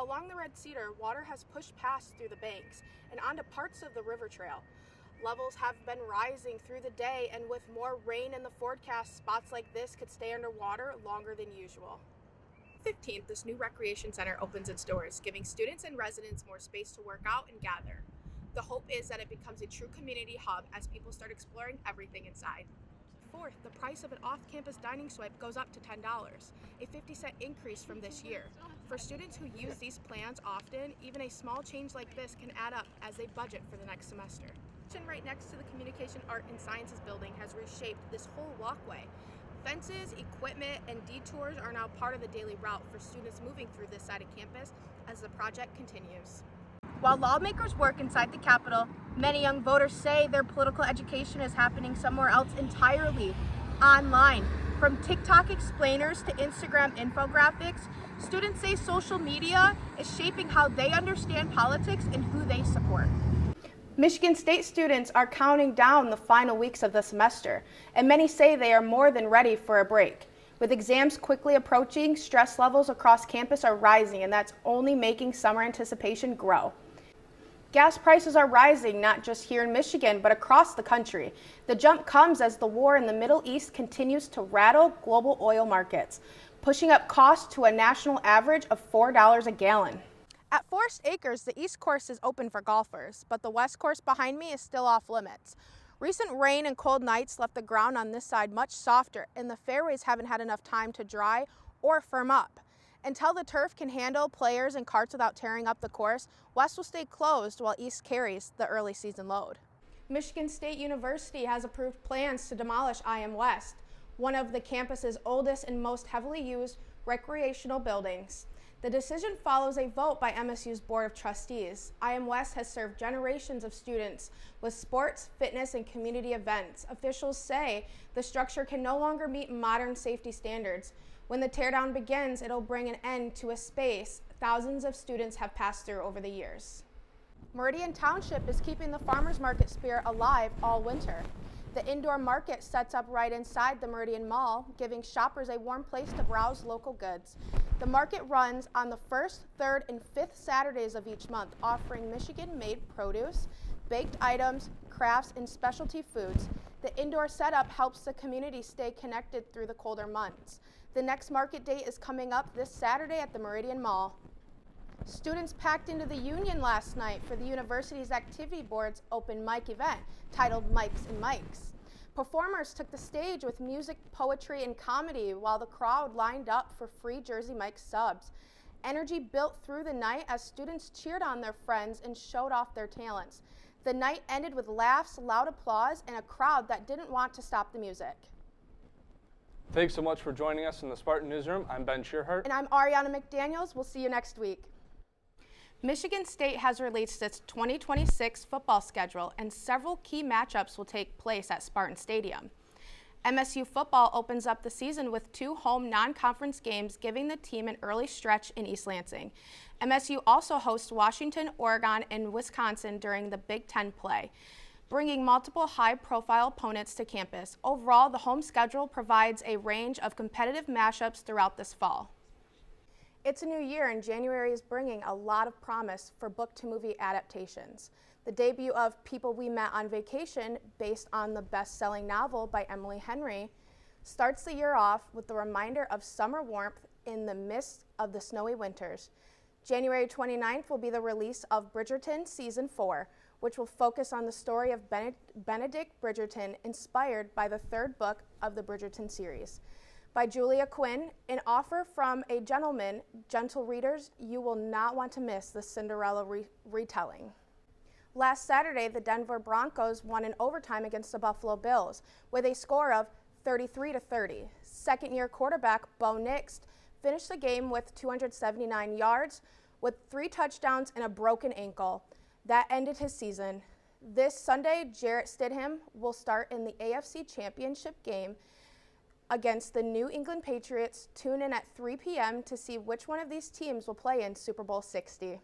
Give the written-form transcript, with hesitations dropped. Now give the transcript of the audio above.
Along the Red Cedar, water has pushed past through the banks and onto parts of the river trail. Levels have been rising through the day, and with more rain in the forecast, spots like this could stay underwater longer than usual. 15th, this new recreation center opens its doors, giving students and residents more space to work out and gather. The hope is that it becomes a true community hub as people start exploring everything inside. 4th, the price of an off-campus dining swipe goes up to $10, a 50-cent increase from this year. For students who use these plans often, even a small change like this can add up as they budget for the next semester. Right next to the Communication, Art, and Sciences building has reshaped this whole walkway. Fences, equipment, and detours are now part of the daily route for students moving through this side of campus as the project continues. While lawmakers work inside the Capitol, many young voters say their political education is happening somewhere else entirely, online. From TikTok explainers to Instagram infographics, students say social media is shaping how they understand politics and who they support. Michigan State students are counting down the final weeks of the semester, and many say they are more than ready for a break. With exams quickly approaching, stress levels across campus are rising, and that's only making summer anticipation grow. Gas prices are rising, not just here in Michigan, but across the country. The jump comes as the war in the Middle East continues to rattle global oil markets, pushing up costs to a national average of $4 a gallon. At Forest Acres, the East Course is open for golfers, but the West Course behind me is still off limits. Recent rain and cold nights left the ground on this side much softer, and the fairways haven't had enough time to dry or firm up. Until the turf can handle players and carts without tearing up the course, West will stay closed while East carries the early season load. Michigan State University has approved plans to demolish IM West, one of the campus's oldest and most heavily used recreational buildings. The decision follows a vote by MSU's Board of Trustees. IM West has served generations of students with sports, fitness, and community events. Officials say the structure can no longer meet modern safety standards. When the teardown begins, it'll bring an end to a space thousands of students have passed through over the years. Meridian Township is keeping the farmers market spirit alive all winter. The indoor market sets up right inside the Meridian Mall, giving shoppers a warm place to browse local goods. The market runs on the 1st, 3rd, and 5th Saturdays of each month, offering Michigan-made produce, baked items, crafts, and specialty foods. The indoor setup helps the community stay connected through the colder months. The next market date is coming up this Saturday at the Meridian Mall. Students packed into the Union last night for the university's activity board's open mic event titled Mics and Mics. Performers took the stage with music, poetry, and comedy while the crowd lined up for free Jersey Mike's subs. Energy built through the night as students cheered on their friends and showed off their talents. The night ended with laughs, loud applause, and a crowd that didn't want to stop the music. Thanks so much for joining us in the Spartan Newsroom. I'm Ben Shearhart. And I'm Ariana McDaniels. We'll see you next week. Michigan State has released its 2026 football schedule, and several key matchups will take place at Spartan Stadium. MSU football opens up the season with 2 home non-conference games, giving the team an early stretch in East Lansing. MSU also hosts Washington, Oregon, and Wisconsin during the Big Ten play, bringing multiple high-profile opponents to campus. Overall, the home schedule provides a range of competitive matchups throughout this fall. It's a new year, and January is bringing a lot of promise for book-to-movie adaptations. The debut of People We Met on Vacation, based on the best-selling novel by Emily Henry, starts the year off with the reminder of summer warmth in the midst of the snowy winters. January 29th will be the release of Bridgerton Season 4, which will focus on the story of Benedict Bridgerton, inspired by the 3rd book of the Bridgerton series. By Julia Quinn, An Offer from a Gentleman. Gentle readers, you will not want to miss the Cinderella retelling. Last Saturday, the Denver Broncos won in overtime against the Buffalo Bills with a score of 33-30. Second-year quarterback Bo Nix finished the game with 279 yards with 3 touchdowns and a broken ankle. That ended his season. This Sunday, Jarrett Stidham will start in the AFC Championship game against the New England Patriots. Tune in at 3 p.m. to see which one of these teams will play in Super Bowl 60.